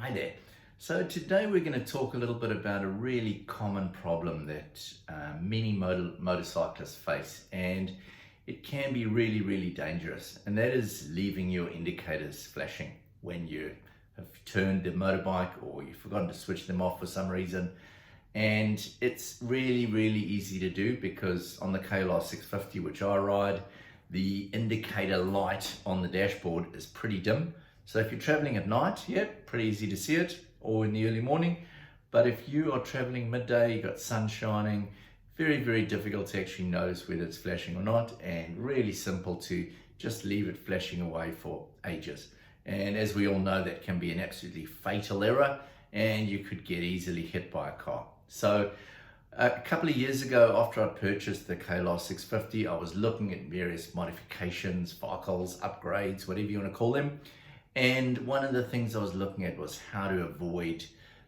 Hi there. So today we're going to talk a little bit about a really common problem that many motorcyclists face, and it can be really dangerous, and that is leaving your indicators flashing when you have turned the motorbike or you've forgotten to switch them off for some reason. And it's really easy to do because on the klr650, which I ride, the indicator light on the dashboard is pretty dim. So if you're traveling at night, yeah, pretty easy to see it, or in the early morning. But if you are traveling midday, you've got sun shining, very difficult to actually notice whether it's flashing or not, and really simple to just leave it flashing away for ages. And as we all know, that can be an absolutely fatal error, and you could get easily hit by a car. So a couple of years ago, after I purchased the klr650, I was looking at various modifications, cycles, upgrades, whatever you want to call them. And one of the things I was looking at was how to avoid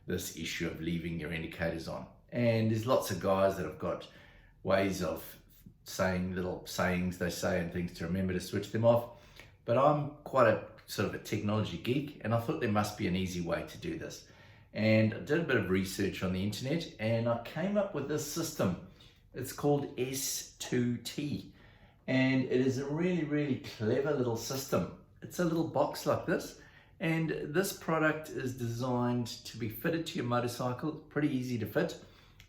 this issue of leaving your indicators on. And there's lots of guys that have got ways of saying little sayings they say and things to remember to switch them off. But I'm quite a sort of a technology geek, and I thought there must be an easy way to do this. And I did a bit of research on the internet, and I came up with this system. It's called S2T, and it is a really clever little system. It's a little box like this, and this product is designed to be fitted to your motorcycle. Pretty easy to fit.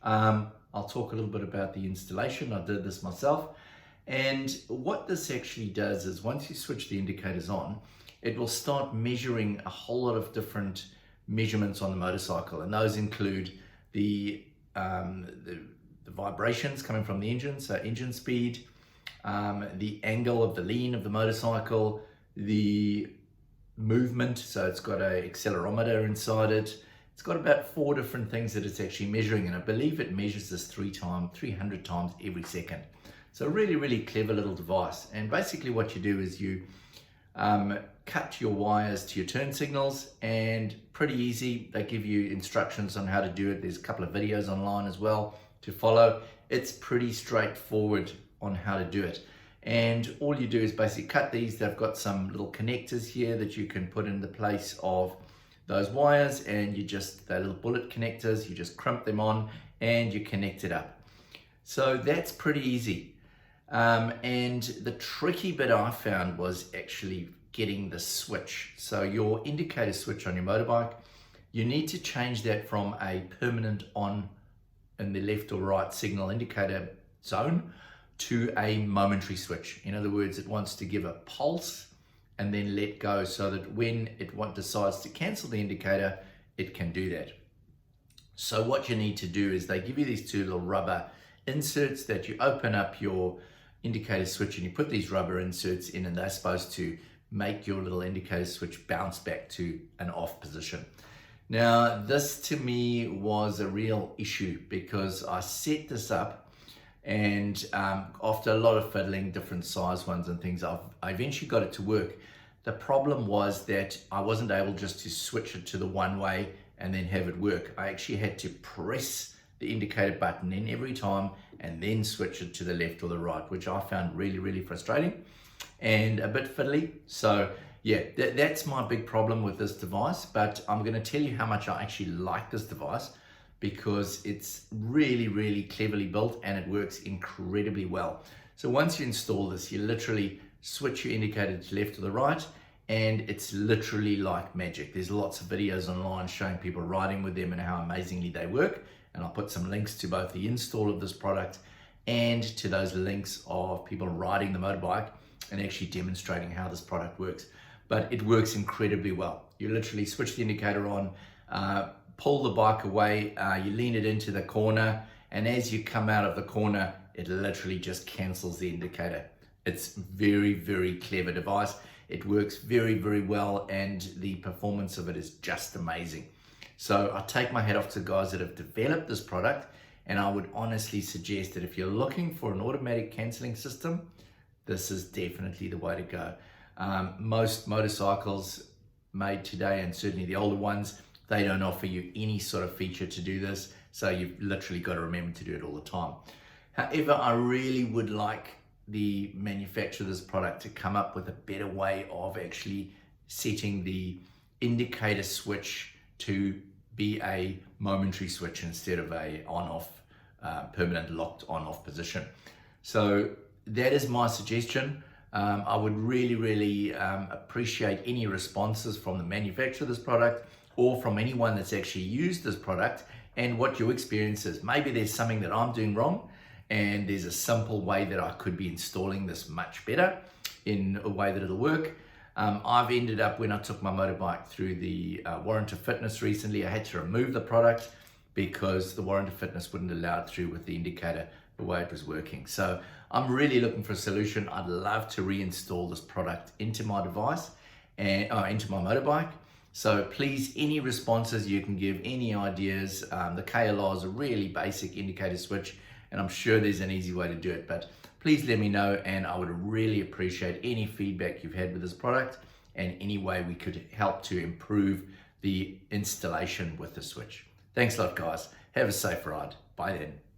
I'll talk a little bit about the installation. I did this myself, and what this actually does is once you switch the indicators on, it will start measuring a whole lot of different measurements on the motorcycle, and those include the vibrations coming from the engine, so engine speed, the angle of the lean of the motorcycle, the movement, so it's got an accelerometer inside it. It's got about 4 different things that it's actually measuring, and I believe it measures this 300 times every second. So really clever little device. And basically what you do is you cut your wires to your turn signals, and pretty easy. They give you instructions on how to do it. There's a couple of videos online as well to follow. It's pretty straightforward on how to do it. And all you do is basically cut these. They've got some little connectors here that you can put in the place of those wires, and they're little bullet connectors, you just crimp them on and you connect it up. So that's pretty easy. And the tricky bit I found was actually getting the switch. So your indicator switch on your motorbike, you need to change that from a permanent on in the left or right signal indicator zone to a momentary switch. In other words, it wants to give a pulse and then let go, so that when it decides to cancel the indicator, it can do that. So what you need to do is they give you these 2 little rubber inserts that you open up your indicator switch, and you put these rubber inserts in, and they're supposed to make your little indicator switch bounce back to an off position. Now, this to me was a real issue because I set this up, and after a lot of fiddling, different size ones and things, I eventually got it to work. The problem was that I wasn't able just to switch it to the one way and then have it work. I actually had to press the indicator button in every time and then switch it to the left or the right, which I found really frustrating and a bit fiddly. So yeah, that's my big problem with this device, but I'm going to tell you how much I actually like this device, because it's really cleverly built and it works incredibly well. So once you install this, you literally switch your indicator to left or the right, and it's literally like magic. There's lots of videos online showing people riding with them and how amazingly they work, and I'll put some links to both the install of this product and to those links of people riding the motorbike and actually demonstrating how this product works. But it works incredibly well. You literally switch the indicator on, pull the bike away, you lean it into the corner, and as you come out of the corner, it literally just cancels the indicator. It's very clever device. It works very well, and the performance of it is just amazing. So I take my hat off to the guys that have developed this product, and I would honestly suggest that if you're looking for an automatic cancelling system, this is definitely the way to go. Most motorcycles made today, and certainly the older ones, they don't offer you any sort of feature to do this, so you've literally got to remember to do it all the time. However, I really would like the manufacturer of this product to come up with a better way of actually setting the indicator switch to be a momentary switch instead of a on-off, permanent locked on-off position. So that is my suggestion. I would really appreciate any responses from the manufacturer of this product or from anyone that's actually used this product and what your experience is. Maybe there's something that I'm doing wrong and there's a simple way that I could be installing this much better in a way that it'll work. I've ended up, when I took my motorbike through the warrant of fitness recently, I had to remove the product because the warrant of fitness wouldn't allow it through with the indicator the way it was working. So I'm really looking for a solution. I'd love to reinstall this product into my device and into my motorbike. So please, any responses you can give, any ideas. The KLR is a really basic indicator switch, and I'm sure there's an easy way to do it, but please let me know, and I would really appreciate any feedback you've had with this product and any way we could help to improve the installation with the switch. Thanks a lot, guys. Have a safe ride. Bye then.